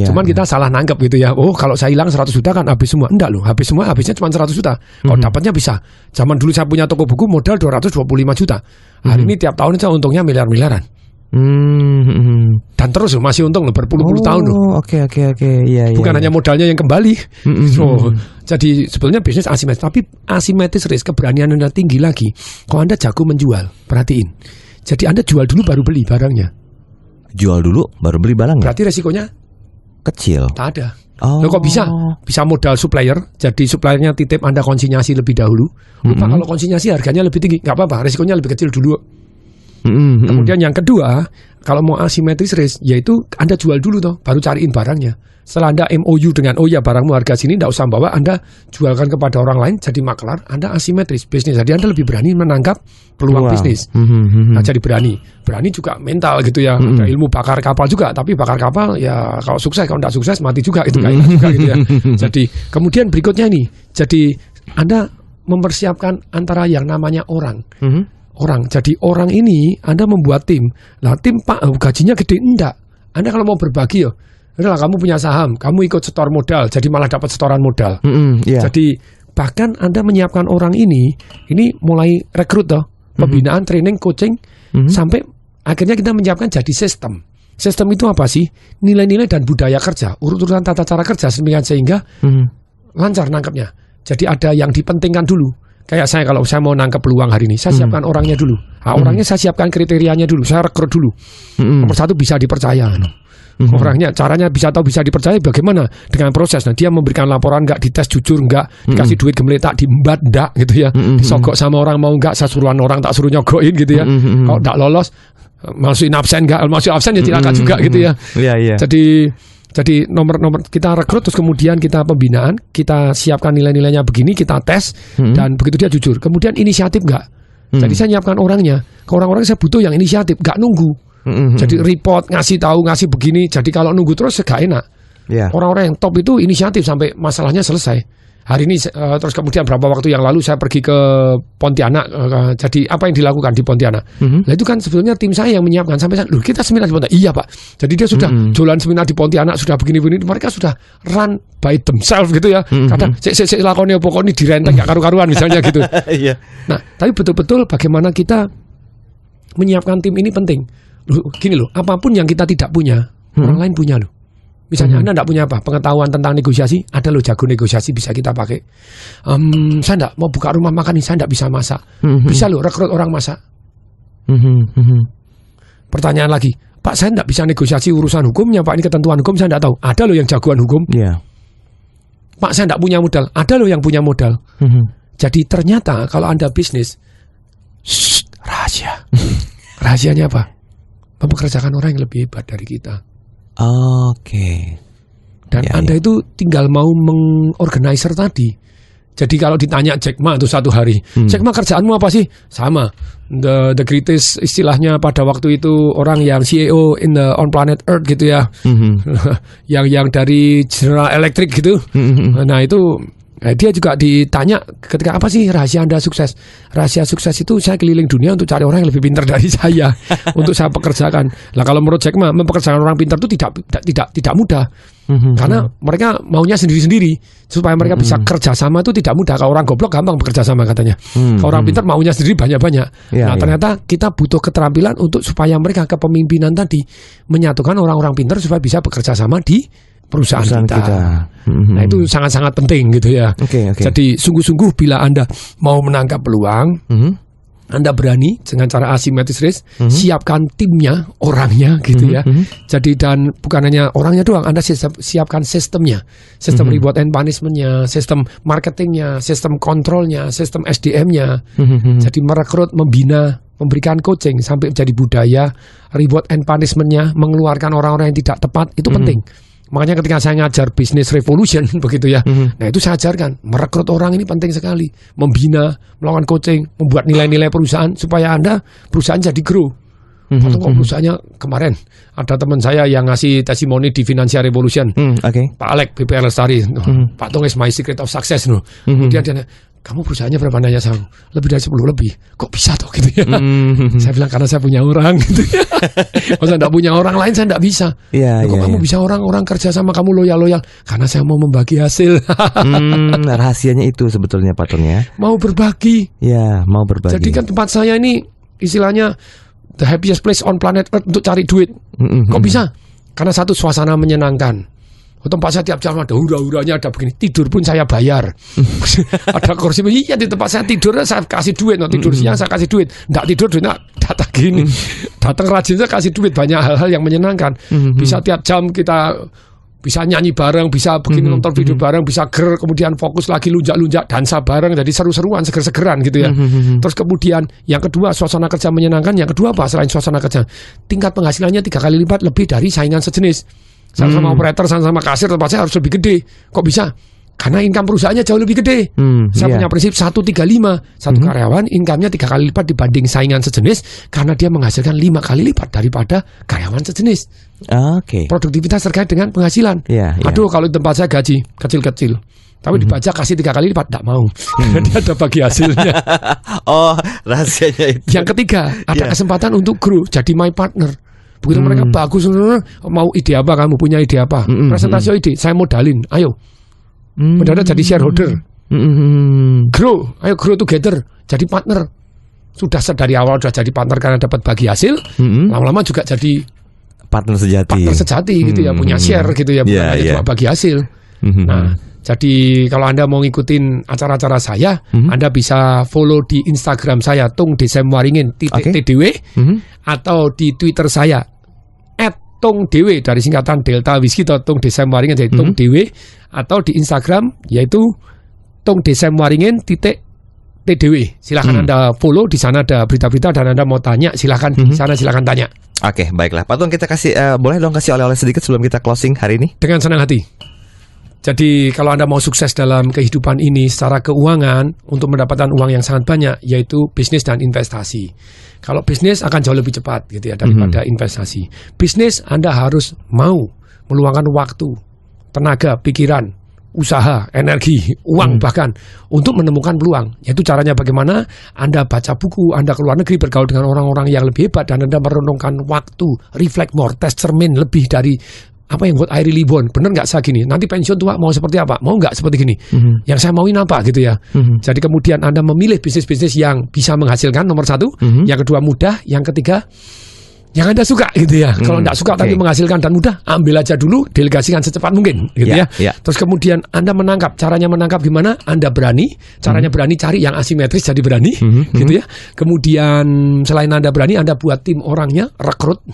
Cuman kita salah nangkep gitu ya. Oh kalau saya hilang 100 juta kan habis semua. Enggak loh, habis semua, habisnya cuma 100 juta. Kalau dapatnya bisa. Zaman dulu saya punya toko buku modal 225 juta. Hari ini tiap tahun saya untungnya miliar-miliaran. Dan terus loh, masih untung loh berpuluh-puluh tahun loh. Oke. Iya. Bukan hanya modalnya yang kembali. Jadi sebetulnya bisnis asimetris. Tapi asimetris risk, keberanian Anda tinggi lagi kalau Anda jago menjual. Perhatiin, Jadi Anda jual dulu baru beli barangnya. Jual dulu baru beli barang. Berarti resikonya kecil. Tak ada. Oh. Loh, kok bisa? Bisa modal supplier. Jadi suppliernya titip, Anda konsinyasi lebih dahulu. Lupa kalau konsinyasi harganya lebih tinggi, nggak apa-apa, resikonya lebih kecil dulu. Kemudian yang kedua, kalau mau asymmetric risk, yaitu Anda jual dulu toh, baru cariin barangnya. Setelah Anda MOU dengan, oh ya barangmu harga sini, tidak usah bawa, Anda jualkan kepada orang lain, jadi maklar, Anda asymmetric bisnis. Jadi Anda lebih berani menangkap peluang bisnis. Nah, jadi berani juga mental gitu ya. Ada ilmu bakar kapal juga, tapi bakar kapal ya kalau sukses, kalau tidak sukses mati juga itu kayak juga gitu ya. Jadi kemudian berikutnya ini, jadi Anda mempersiapkan antara yang namanya orang. Jadi orang ini Anda membuat tim. Nah tim Pak gajinya gede, enggak. Anda kalau mau berbagi udahlah kamu punya saham, kamu ikut setor modal, jadi malah dapat setoran modal. Jadi bahkan Anda menyiapkan orang ini mulai rekrut toh, pembinaan, training, coaching, sampai akhirnya kita menyiapkan jadi sistem. Sistem itu apa sih? Nilai-nilai dan budaya kerja, urut-urutan tata cara kerja sehingga lancar nangkepnya. Jadi ada yang dipentingkan dulu. Kayak saya kalau saya mau nangkep peluang hari ini, saya siapkan orangnya dulu. Nah, orangnya saya siapkan kriterianya dulu, saya rekrut dulu. Nomor satu bisa dipercaya. Orangnya, caranya bisa dipercaya bagaimana? Dengan proses. Nah, dia memberikan laporan nggak, dites jujur nggak, dikasih duit gemeletak, diembat nggak gitu ya. Disogok sama orang mau nggak, saya suruhan orang tak suruh nyogoin gitu ya. Kalau nggak lolos, masukin absen nggak, masuk absen ya silakan juga gitu ya. Jadi nomor kita rekrut, terus kemudian kita pembinaan, kita siapkan nilai-nilainya begini, kita tes, dan begitu dia jujur. Kemudian inisiatif nggak? Jadi saya nyiapkan orangnya. Ke orang-orang saya butuh yang inisiatif, nggak nunggu. Jadi report, ngasih tahu, ngasih begini. Jadi kalau nunggu terus gak enak. Orang-orang yang top itu inisiatif sampai masalahnya selesai. Hari ini terus kemudian beberapa waktu yang lalu saya pergi ke Pontianak. Jadi apa yang dilakukan di Pontianak? Nah itu kan sebetulnya tim saya yang menyiapkan. Sampai loh kita seminar di Pontianak. Iya Pak. Jadi dia sudah jualan seminar di Pontianak, sudah begini-begini. Mereka sudah run by themselves gitu ya. Kadang saya lakonnya pokoknya direnteng gak karu-karuan misalnya gitu. Nah tapi betul-betul bagaimana kita menyiapkan tim ini penting. Loh, gini loh, apapun yang kita tidak punya, orang lain punya loh. Misalnya Anda tidak punya apa? Pengetahuan tentang negosiasi, ada loh jago negosiasi bisa kita pakai. Saya tidak mau buka rumah makan ini, saya tidak bisa masak. Bisa loh rekrut orang masak. Pertanyaan lagi, Pak saya tidak bisa negosiasi urusan hukumnya, Pak ini ketentuan hukum saya tidak tahu. Ada loh yang jagoan hukum. Pak saya tidak punya modal, ada loh yang punya modal. Jadi ternyata kalau Anda bisnis, rahasia. Rahasianya apa? Mempekerjakan orang yang lebih hebat dari kita. Dan Anda itu tinggal mau mengorganizer tadi. Jadi kalau ditanya Jack Ma itu satu hari, Jack Ma kerjaanmu apa sih? Sama. The greatest istilahnya pada waktu itu orang yang CEO on planet Earth gitu ya. yang dari General Electric gitu. Nah itu dia juga ditanya ketika apa sih rahasia Anda sukses? Rahasia sukses itu saya keliling dunia untuk cari orang yang lebih pintar dari saya untuk saya pekerjakan. Nah kalau menurut Jack Ma mempekerjakan orang pintar itu tidak mudah. Karena mereka maunya sendiri-sendiri supaya mereka bisa kerja sama itu tidak mudah. Kalau orang goblok gampang bekerja sama katanya. Kalau orang pintar maunya sendiri banyak-banyak. Nah ternyata kita butuh keterampilan untuk supaya mereka kepemimpinan tadi menyatukan orang-orang pintar supaya bisa bekerja sama di perusahaan kita. Nah itu sangat-sangat penting gitu ya. Jadi sungguh-sungguh bila Anda mau menangkap peluang, Anda berani dengan cara asymmetric risk, siapkan timnya, orangnya gitu ya. Jadi dan bukan hanya orangnya doang, Anda siapkan sistemnya, sistem reward and punishment-nya, sistem marketingnya, sistem kontrolnya, sistem SDM-nya. Jadi merekrut, membina, memberikan coaching sampai menjadi budaya, reward and punishment-nya, mengeluarkan orang-orang yang tidak tepat itu penting. Makanya ketika saya ngajar business revolution begitu ya, nah itu saya ajarkan merekrut orang ini penting sekali, membina, melakukan coaching, membuat nilai-nilai perusahaan supaya Anda perusahaan jadi grow. Atau kok perusahaannya kemarin ada teman saya yang ngasih testimoni di Financial Revolution, Pak Alek BPR Lestari, Pak Tong is my secret of success no. Kemudian dia kamu perusahaannya berapa nanya saya? Lebih dari 10 lebih. Kok bisa toh gitu ya? Saya bilang karena saya punya orang gitu ya. Kalau saya tidak punya orang lain saya tidak bisa. Kok kamu bisa orang kerja sama kamu loyal? Karena saya mau membagi hasil. Rahasianya itu sebetulnya Pak Tong ya. Mau berbagi. Ya, mau berbagi. Jadi kan tempat saya ini istilahnya the happiest place on planet Earth untuk cari duit. Kok bisa? Karena satu suasana menyenangkan. Tempat saya tiap jam ada hura-huranya, ada begini. Tidur pun saya bayar. Ada kursi, iya di tempat saya tidur saya kasih duit. Tidur siang saya kasih duit. Nggak tidur duitnya datang gini. Datang rajin saya kasih duit. Banyak hal-hal yang menyenangkan. Bisa tiap jam kita bisa nyanyi bareng, bisa begini nonton video bareng, bisa kemudian fokus lagi lunjak-lunjak, dansa bareng. Jadi seru-seruan, seger-segeran gitu ya. Terus kemudian yang kedua suasana kerja menyenangkan. Yang kedua apa selain suasana kerja? Tingkat penghasilannya 3 kali lipat lebih dari saingan sejenis. Sama operator, sama kasir tempat saya harus lebih gede. Kok bisa? Karena income perusahaannya jauh lebih gede. Saya punya prinsip 135. Satu karyawan income-nya 3 kali lipat dibanding saingan sejenis karena dia menghasilkan 5 kali lipat daripada karyawan sejenis. Produktivitas terkait dengan penghasilan. Aduh, kalau di tempat saya gaji kecil-kecil, tapi dibaca kasih 3 kali lipat, tidak mau. Dia ada bagi hasilnya. Rahasianya itu. Yang ketiga, ada kesempatan untuk grow, jadi my partner. Begitu mereka bagus, mau ide apa kamu, punya ide apa, presentasi ide, saya modalin, ayo. Mendadak jadi shareholder. Grow, ayo grow together, jadi partner. Sudah dari awal sudah jadi partner karena dapat bagi hasil, lama-lama juga jadi partner sejati gitu ya, punya share gitu ya, bukan hanya cuma bagi hasil. Nah, jadi kalau Anda mau ngikutin acara-acara saya, Anda bisa follow di Instagram saya @tungdesemwaringin_tdw atau di Twitter saya @tungdewe dari singkatan Delta Whisky atau Tungdesemwaringin jadi tungdewe, atau di Instagram yaitu tungdesemwaringin_tdw. Silakan Anda follow, di sana ada berita-berita, dan Anda mau tanya silakan di sana, silakan tanya. Oke, baiklah. Pak Tung, kita kasih boleh dong kasih oleh-oleh sedikit sebelum kita closing hari ini? Dengan senang hati. Jadi kalau Anda mau sukses dalam kehidupan ini secara keuangan untuk mendapatkan uang yang sangat banyak, yaitu bisnis dan investasi. Kalau bisnis akan jauh lebih cepat gitu ya daripada investasi. Bisnis Anda harus mau meluangkan waktu, tenaga, pikiran, usaha, energi, uang bahkan untuk menemukan peluang. Yaitu caranya bagaimana Anda baca buku, Anda keluar negeri bergaul dengan orang-orang yang lebih hebat, dan Anda merenungkan waktu, reflect more, tes cermin lebih dari apa yang buat I really want, bener nggak saya gini, nanti pensiun tua mau seperti apa, mau nggak seperti gini, yang saya mauin apa gitu ya. Jadi kemudian Anda memilih bisnis-bisnis yang bisa menghasilkan, nomor satu, yang kedua mudah, yang ketiga yang Anda suka gitu ya. Kalau nggak suka tapi menghasilkan dan mudah, ambil aja dulu, delegasikan secepat mungkin gitu ya. Terus kemudian Anda menangkap, caranya menangkap gimana? Anda berani, caranya berani cari yang asimetris jadi berani gitu ya. Kemudian selain Anda berani, Anda buat tim orangnya, rekrut,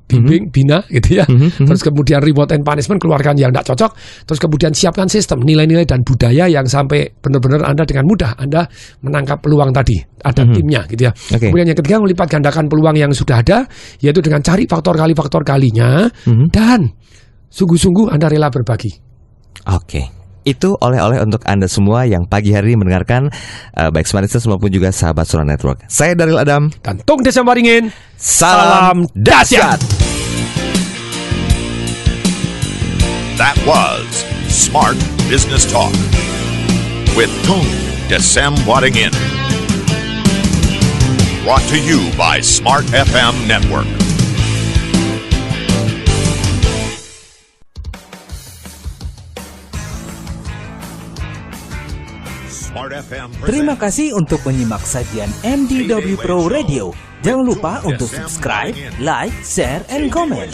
bimbing, bina gitu ya. Terus kemudian reward and punishment, keluarkan yang tidak cocok. Terus kemudian siapkan sistem, nilai-nilai dan budaya yang sampai benar-benar Anda dengan mudah Anda menangkap peluang tadi. Ada timnya gitu ya. Kemudian yang ketiga, melipat gandakan peluang yang sudah ada, yaitu dengan cari faktor kalinya, dan sungguh-sungguh Anda rela berbagi. Itu oleh-oleh untuk Anda semua yang pagi hari ini mendengarkan baik Smart Listeners maupun juga sahabat Sonora Network. Saya Daryl Adam dan Tungdesemwaringin. Salam dahsyat. That was Smart Business Talk with Tungdesemwaringin. Brought to you by Smart FM Network. Terima kasih untuk menyimak sajian MDW Pro Radio. Jangan lupa untuk subscribe, like, share, and comment.